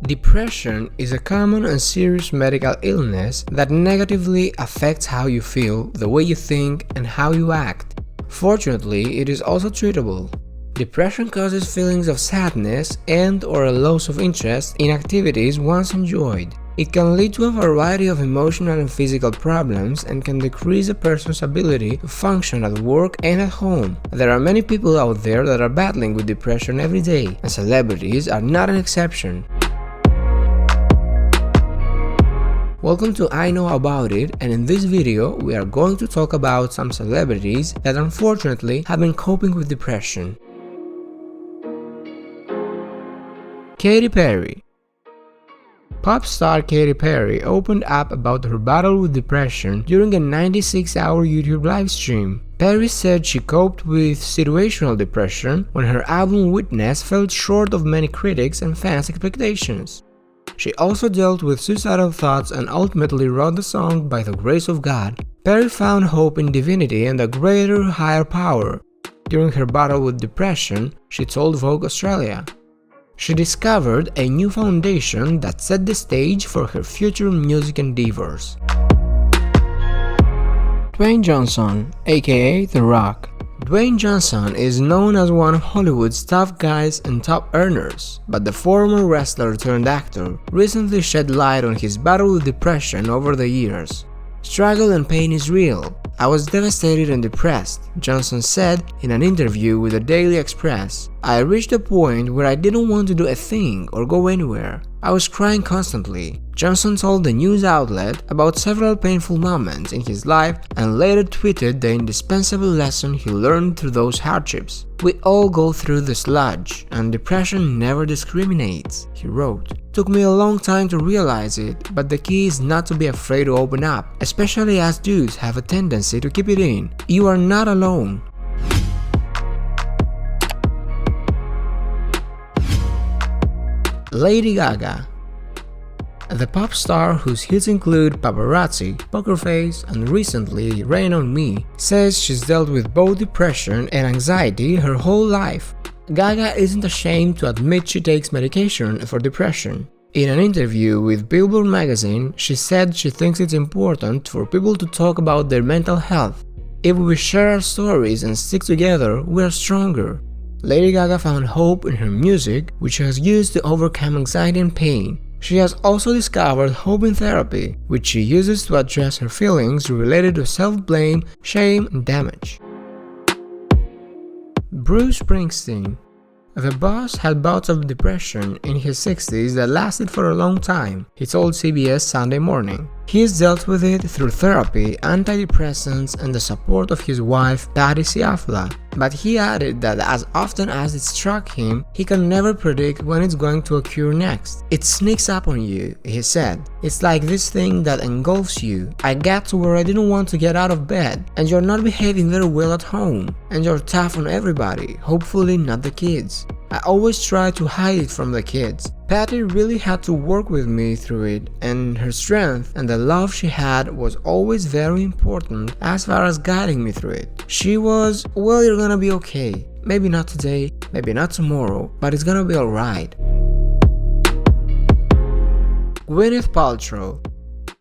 Depression is a common and serious medical illness that negatively affects how you feel, the way you think, and how you act. Fortunately, it is also treatable. Depression causes feelings of sadness and/or a loss of interest in activities once enjoyed. It can lead to a variety of emotional and physical problems and can decrease a person's ability to function at work and at home. There are many people out there that are battling with depression every day, and celebrities are not an exception. Welcome to I Know About It, and in this video we are going to talk about some celebrities that unfortunately have been coping with depression. Katy Perry. Pop star Katy Perry opened up about her battle with depression during a 96-hour YouTube livestream. Perry said she coped with situational depression when her album Witness fell short of many critics' and fans' expectations. She also dealt with suicidal thoughts and ultimately wrote the song By the Grace of God. Perry found hope in divinity and a greater, higher power. During her battle with depression, she told Vogue Australia, she discovered a new foundation that set the stage for her future music endeavors. Dwayne Johnson, aka The Rock. Dwayne Johnson is known as one of Hollywood's top guys and top earners, but the former wrestler turned actor recently shed light on his battle with depression over the years. Struggle and pain is real. I was devastated and depressed, Johnson said in an interview with the Daily Express. I reached a point where I didn't want to do a thing or go anywhere. I was crying constantly. Johnson told the news outlet about several painful moments in his life and later tweeted the indispensable lesson he learned through those hardships. We all go through the sludge, and depression never discriminates, he wrote. Took me a long time to realize it, but the key is not to be afraid to open up, especially as dudes have a tendency to keep it in. You are not alone. Lady Gaga. The pop star, whose hits include Paparazzi, Poker Face, and recently Rain on Me, says she's dealt with both depression and anxiety her whole life. Gaga isn't ashamed to admit she takes medication for depression. In an interview with Billboard magazine, she said she thinks it's important for people to talk about their mental health. If we share our stories and stick together, we are stronger. Lady Gaga found hope in her music, which she has used to overcome anxiety and pain. She has also discovered hope in therapy, which she uses to address her feelings related to self-blame, shame, and damage. Bruce Springsteen. The boss had bouts of depression in his 60s that lasted for a long time, he told CBS Sunday Morning. He has dealt with it through therapy, antidepressants, and the support of his wife, Patti Scialfa. But he added that as often as it struck him, he can never predict when it's going to occur next. It sneaks up on you, he said. It's like this thing that engulfs you. I got to where I didn't want to get out of bed, and you're not behaving very well at home, and you're tough on everybody, hopefully not the kids. I always try to hide it from the kids. Patti really had to work with me through it, and her strength and the love she had was always very important as far as guiding me through it. She was, well, you're gonna be okay. Maybe not today, maybe not tomorrow, but it's gonna be alright. Gwyneth Paltrow.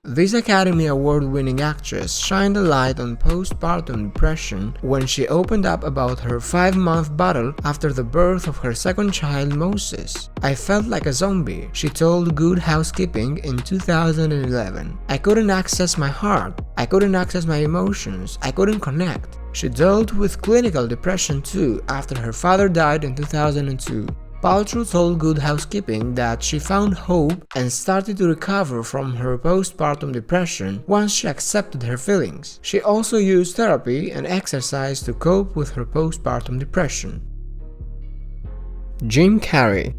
This Academy Award-winning actress shined a light on postpartum depression when she opened up about her 5-month battle after the birth of her second child, Moses. I felt like a zombie, she told Good Housekeeping in 2011. I couldn't access my heart, I couldn't access my emotions, I couldn't connect. She dealt with clinical depression too after her father died in 2002. Paltrow told Good Housekeeping that she found hope and started to recover from her postpartum depression once she accepted her feelings. She also used therapy and exercise to cope with her postpartum depression. Jim Carrey.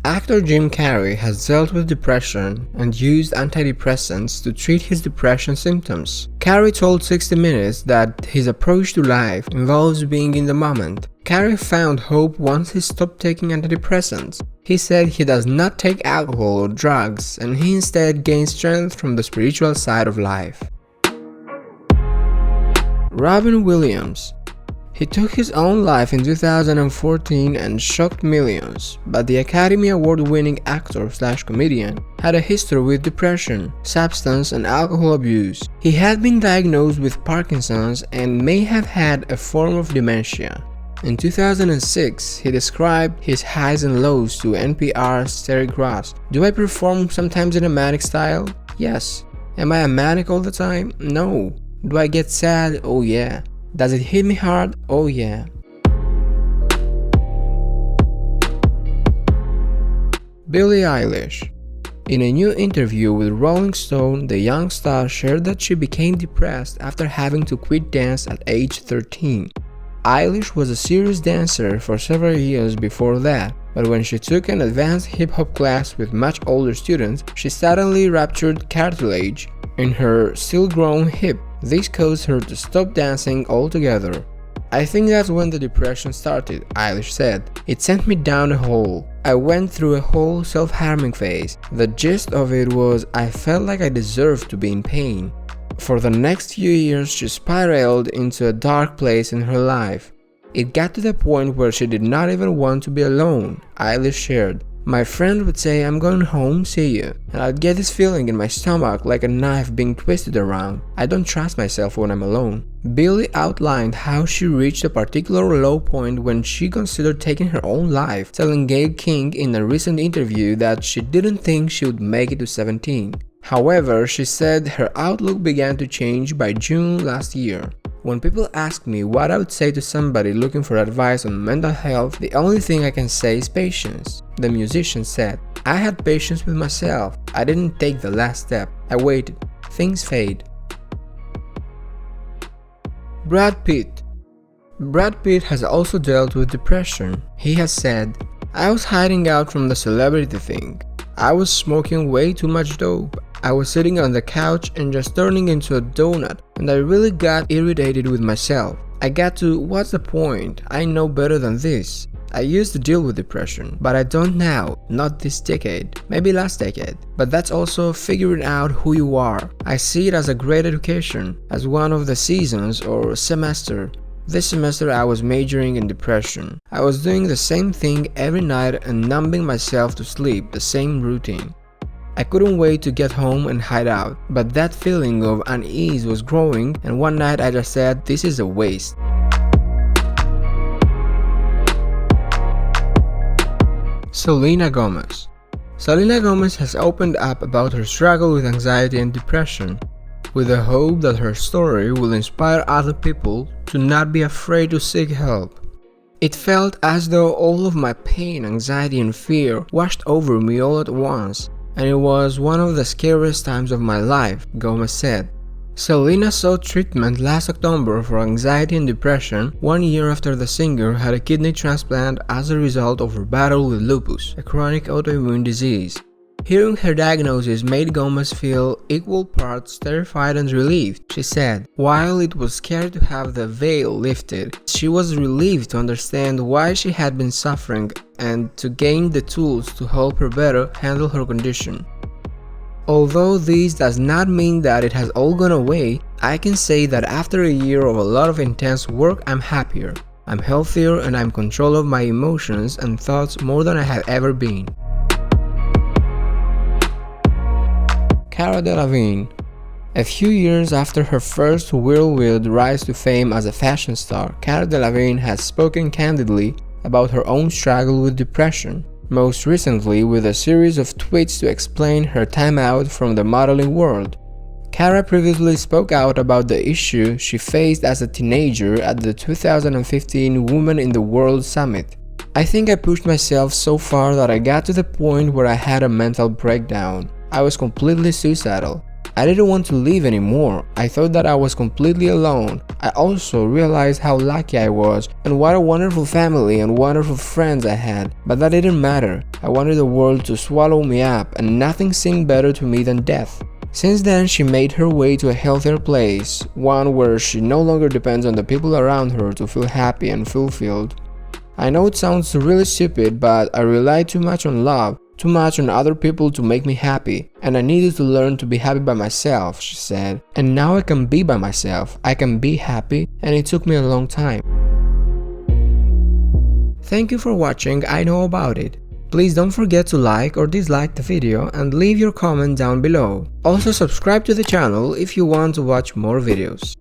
Actor Jim Carrey has dealt with depression and used antidepressants to treat his depression symptoms. Carrey told 60 Minutes that his approach to life involves being in the moment. Carrey found hope once he stopped taking antidepressants. He said he does not take alcohol or drugs, and he instead gains strength from the spiritual side of life. Robin Williams. He took his own life in 2014 and shocked millions, but the Academy Award-winning actor/comedian had a history with depression, substance and alcohol abuse. He had been diagnosed with Parkinson's and may have had a form of dementia. In 2006, he described his highs and lows to NPR's Terry Gross. Do I perform sometimes in a manic style? Yes. Am I a manic all the time? No. Do I get sad? Oh yeah. Does it hit me hard? Oh yeah. Billie Eilish. In a new interview with Rolling Stone, the young star shared that she became depressed after having to quit dance at age 13. Eilish was a serious dancer for several years before that, but when she took an advanced hip-hop class with much older students, she suddenly ruptured cartilage in her still-growing hip. This caused her to stop dancing altogether. I think that's when the depression started, Eilish said. It sent me down a hole. I went through a whole self-harming phase. The gist of it was I felt like I deserved to be in pain. For the next few years, she spiraled into a dark place in her life. It got to the point where she did not even want to be alone, Eilish shared. My friend would say, "I'm going home, see you," and I'd get this feeling in my stomach like a knife being twisted around. I don't trust myself when I'm alone. Billie outlined how she reached a particular low point when she considered taking her own life, telling Gayle King in a recent interview that she didn't think she would make it to 17. However, she said her outlook began to change by June last year. When people ask me what I would say to somebody looking for advice on mental health, the only thing I can say is patience, the musician said. I had patience with myself. I didn't take the last step. I waited. Things fade. Brad Pitt. Brad Pitt has also dealt with depression. He has said, "I was hiding out from the celebrity thing. I was smoking way too much dope. I was sitting on the couch and just turning into a donut, and I really got irritated with myself. I got to, what's the point? I know better than this. I used to deal with depression, but I don't now, not this decade, maybe last decade. But that's also figuring out who you are. I see it as a great education, as one of the seasons or semester. This semester I was majoring in depression. I was doing the same thing every night and numbing myself to sleep, the same routine. I couldn't wait to get home and hide out, but that feeling of unease was growing, and one night I just said, this is a waste." Selena Gomez. Selena Gomez has opened up about her struggle with anxiety and depression, with the hope that her story will inspire other people to not be afraid to seek help. It felt as though all of my pain, anxiety and fear washed over me all at once, and it was one of the scariest times of my life, Gomez said. Selena sought treatment last October for anxiety and depression, 1 year after the singer had a kidney transplant as a result of her battle with lupus, a chronic autoimmune disease. Hearing her diagnosis made Gomez feel equal parts terrified and relieved, she said. While it was scary to have the veil lifted, she was relieved to understand why she had been suffering and to gain the tools to help her better handle her condition. Although this does not mean that it has all gone away, I can say that after a year of a lot of intense work, I'm happier. I'm healthier and I'm in control of my emotions and thoughts more than I have ever been. Cara Delevingne. A few years after her first whirlwind rise to fame as a fashion star, Cara Delevingne has spoken candidly about her own struggle with depression, most recently with a series of tweets to explain her time out from the modeling world. Cara previously spoke out about the issue she faced as a teenager at the 2015 Women in the World Summit. "I think I pushed myself so far that I got to the point where I had a mental breakdown. I was completely suicidal. I didn't want to live anymore. I thought that I was completely alone. I also realized how lucky I was and what a wonderful family and wonderful friends I had, but that didn't matter. I wanted the world to swallow me up and nothing seemed better to me than death." Since then, she made her way to a healthier place, one where she no longer depends on the people around her to feel happy and fulfilled. "I know it sounds really stupid, but I relied too much on love, too much on other people to make me happy, and I needed to learn to be happy by myself," she said. "And now I can be by myself, I can be happy, and it took me a long time." Thank you for watching I Know About It. Please don't forget to like or dislike the video and leave your comment down below. Also subscribe to the channel if you want to watch more videos.